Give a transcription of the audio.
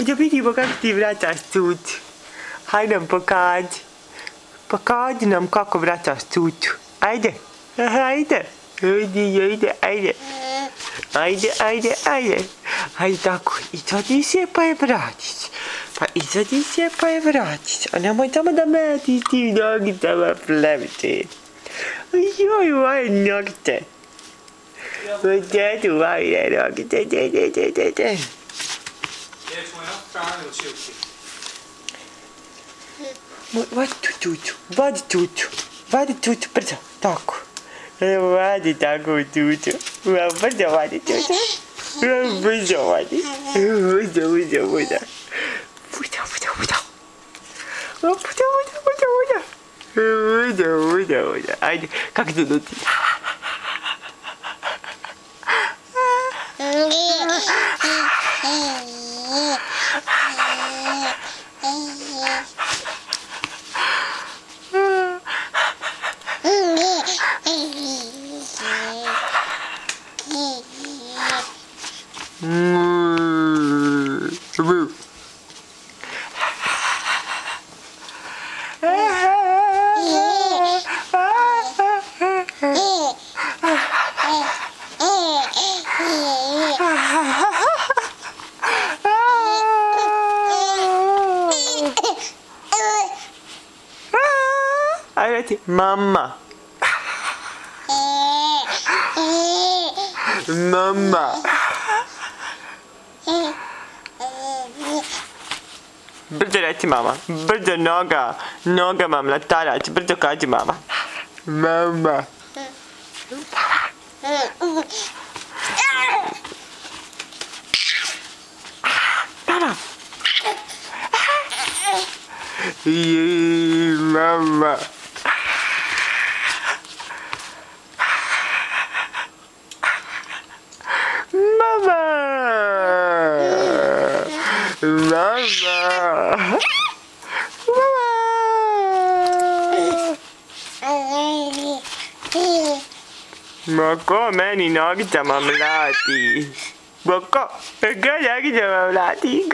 Udah video как ti vraćaš cucu. Hajde nam pokaži. Pokaži nam kako vraćaš cucu. Ajde. Ajde. Ajde. Ajde. Ajde tako. Izvadi se pa je vratiš. A nemoj samo da metiš ti nogicama plevice. Joj, moje nogice. Gdje su moje nogice? Vadi cucu, brzo, tako. Vadi tako cucu. Brzo vadi cucu. Brzo vadi. Puta. Ajde, kako to doći? Ajde, mama. Brzo reci mama, brzo noga mam latarac, brzo kaži mama. Mama. Mama. Boko meni nogicama mlati. Boko, ga nogicama mlati.